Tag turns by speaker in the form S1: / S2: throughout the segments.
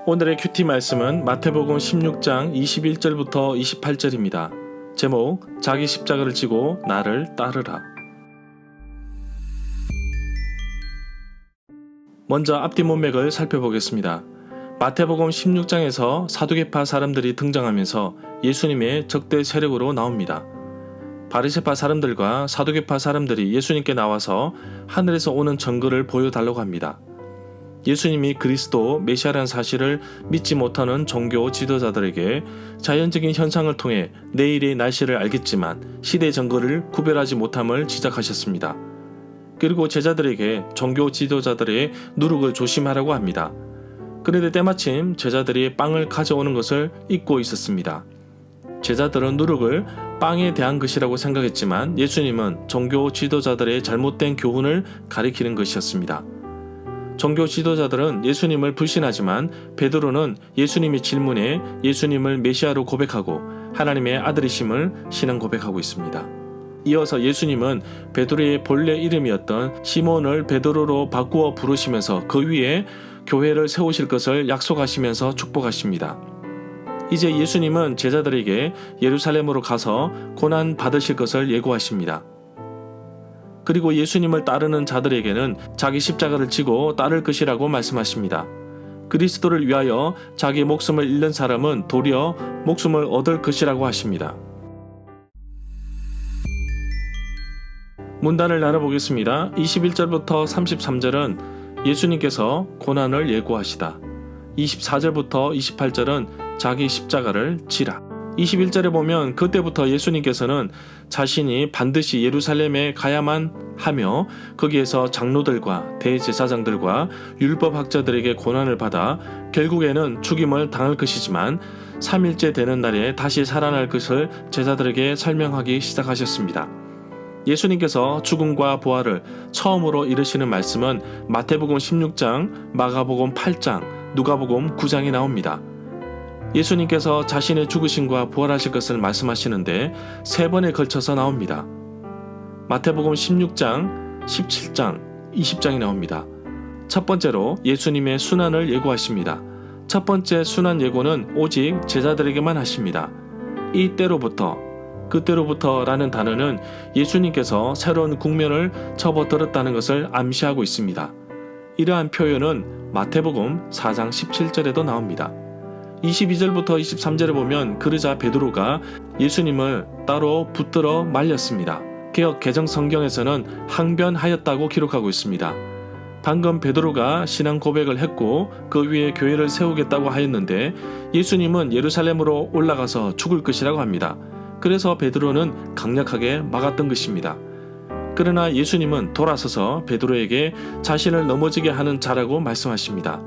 S1: 오늘의 큐티 말씀은 마태복음 16장 21절부터 28절입니다. 제목, 자기 십자가를 지고 나를 따르라. 먼저 앞뒤 문맥을 살펴보겠습니다. 마태복음 16장에서 사두개파 사람들이 등장하면서 예수님의 적대 세력으로 나옵니다. 바리새파 사람들과 사두개파 사람들이 예수님께 나와서 하늘에서 오는 증거를 보여달라고 합니다. 예수님이 그리스도 메시아라는 사실을 믿지 못하는 종교 지도자들에게 자연적인 현상을 통해 내일의 날씨를 알겠지만 시대 증거를 구별하지 못함을 지적하셨습니다. 그리고 제자들에게 종교 지도자들의 누룩을 조심하라고 합니다. 그런데 때마침 제자들이 빵을 가져오는 것을 잊고 있었습니다. 제자들은 누룩을 빵에 대한 것이라고 생각했지만 예수님은 종교 지도자들의 잘못된 교훈을 가리키는 것이었습니다. 종교 지도자들은 예수님을 불신하지만 베드로는 예수님의 질문에 예수님을 메시아로 고백하고 하나님의 아들이심을 신앙 고백하고 있습니다. 이어서 예수님은 베드로의 본래 이름이었던 시몬을 베드로로 바꾸어 부르시면서 그 위에 교회를 세우실 것을 약속하시면서 축복하십니다. 이제 예수님은 제자들에게 예루살렘으로 가서 고난 받으실 것을 예고하십니다. 그리고 예수님을 따르는 자들에게는 자기 십자가를 지고 따를 것이라고 말씀하십니다. 그리스도를 위하여 자기 목숨을 잃는 사람은 도리어 목숨을 얻을 것이라고 하십니다. 문단을 나눠보겠습니다. 21절부터 33절은 예수님께서 고난을 예고하시다. 24절부터 28절은 자기 십자가를 지라. 21절에 보면 그때부터 예수님께서는 자신이 반드시 예루살렘에 가야만 하며 거기에서 장로들과 대제사장들과 율법학자들에게 고난을 받아 결국에는 죽임을 당할 것이지만 3일째 되는 날에 다시 살아날 것을 제자들에게 설명하기 시작하셨습니다. 예수님께서 죽음과 부활을 처음으로 이르시는 말씀은 마태복음 16장, 마가복음 8장, 누가복음 9장에 나옵니다. 예수님께서 자신의 죽으심과 부활하실 것을 말씀하시는데 3번에 걸쳐서 나옵니다. 마태복음 16장, 17장, 20장이 나옵니다. 첫 번째로 예수님의 순환을 예고하십니다. 첫 번째 순환 예고는 오직 제자들에게만 하십니다. 이때로부터, 그때로부터라는 단어는 예수님께서 새로운 국면을 접어들었다는 것을 암시하고 있습니다. 이러한 표현은 마태복음 4장 17절에도 나옵니다. 22절부터 23절에 보면 그러자 베드로가 예수님을 따로 붙들어 말렸습니다. 개역 개정 성경에서는 항변하였다고 기록하고 있습니다. 방금 베드로가 신앙 고백을 했고 그 위에 교회를 세우겠다고 하였는데 예수님은 예루살렘으로 올라가서 죽을 것이라고 합니다. 그래서 베드로는 강력하게 막았던 것입니다. 그러나 예수님은 돌아서서 베드로에게 자신을 넘어지게 하는 자라고 말씀하십니다.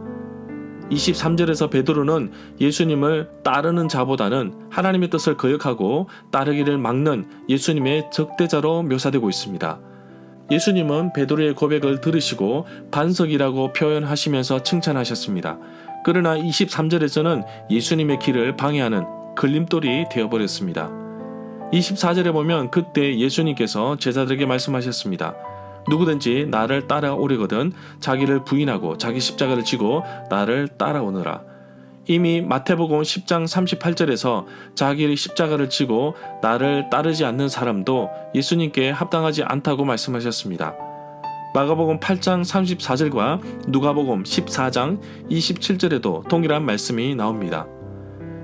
S1: 23절에서 베드로는 예수님을 따르는 자보다는 하나님의 뜻을 거역하고 따르기를 막는 예수님의 적대자로 묘사되고 있습니다. 예수님은 베드로의 고백을 들으시고 반석이라고 표현하시면서 칭찬하셨습니다. 그러나 23절에서는 예수님의 길을 방해하는 걸림돌이 되어버렸습니다. 24절에 보면 그때 예수님께서 제자들에게 말씀하셨습니다. 누구든지 나를 따라오려거든 자기를 부인하고 자기 십자가를 지고 나를 따라오느라. 이미 마태복음 10장 38절에서 자기 십자가를 지고 나를 따르지 않는 사람도 예수님께 합당하지 않다고 말씀하셨습니다. 마가복음 8장 34절과 누가복음 14장 27절에도 동일한 말씀이 나옵니다.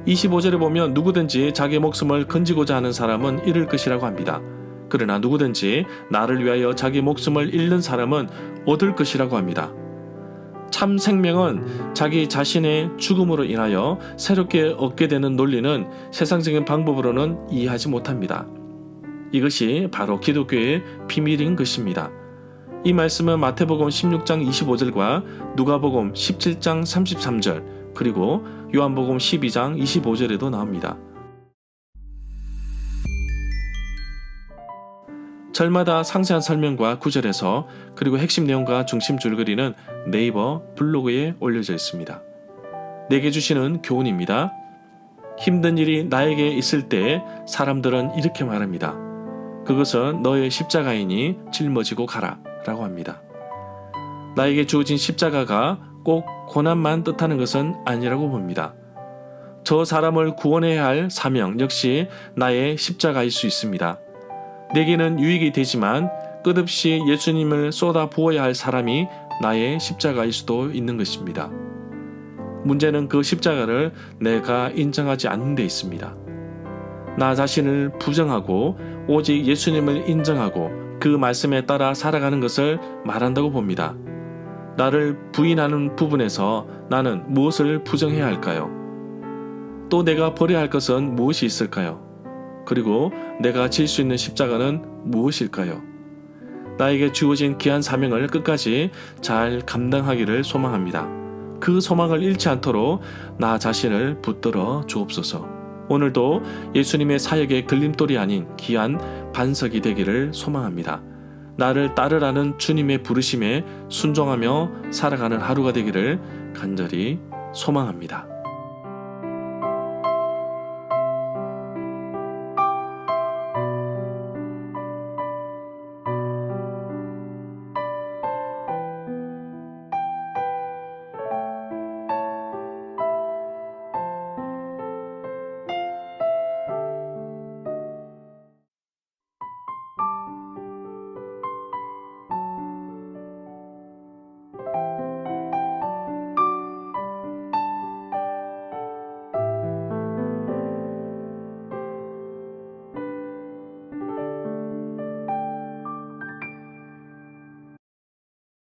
S1: 25절에 보면 누구든지 자기 목숨을 건지고자 하는 사람은 잃을 것이라고 합니다. 그러나 누구든지 나를 위하여 자기 목숨을 잃는 사람은 얻을 것이라고 합니다. 참 생명은 자기 자신의 죽음으로 인하여 새롭게 얻게 되는 논리는 세상적인 방법으로는 이해하지 못합니다. 이것이 바로 기독교의 비밀인 것입니다. 이 말씀은 마태복음 16장 25절과 누가복음 17장 33절 그리고 요한복음 12장 25절에도 나옵니다. 절마다 상세한 설명과 구절에서 그리고 핵심 내용과 중심 줄거리는 네이버 블로그에 올려져 있습니다. 내게 주시는 교훈입니다. 힘든 일이 나에게 있을 때 사람들은 이렇게 말합니다. 그것은 너의 십자가이니 짊어지고 가라 라고 합니다. 나에게 주어진 십자가가 꼭 고난만 뜻하는 것은 아니라고 봅니다. 저 사람을 구원해야 할 사명 역시 나의 십자가일 수 있습니다. 내게는 유익이 되지만 끝없이 예수님을 쏟아 부어야 할 사람이 나의 십자가일 수도 있는 것입니다. 문제는 그 십자가를 내가 인정하지 않는 데 있습니다. 나 자신을 부정하고 오직 예수님을 인정하고 그 말씀에 따라 살아가는 것을 말한다고 봅니다. 나를 부인하는 부분에서 나는 무엇을 부정해야 할까요? 또 내가 버려야 할 것은 무엇이 있을까요? 그리고 내가 질 수 있는 십자가는 무엇일까요? 나에게 주어진 귀한 사명을 끝까지 잘 감당하기를 소망합니다. 그 소망을 잃지 않도록 나 자신을 붙들어 주옵소서. 오늘도 예수님의 사역의 걸림돌이 아닌 귀한 반석이 되기를 소망합니다. 나를 따르라는 주님의 부르심에 순종하며 살아가는 하루가 되기를 간절히 소망합니다.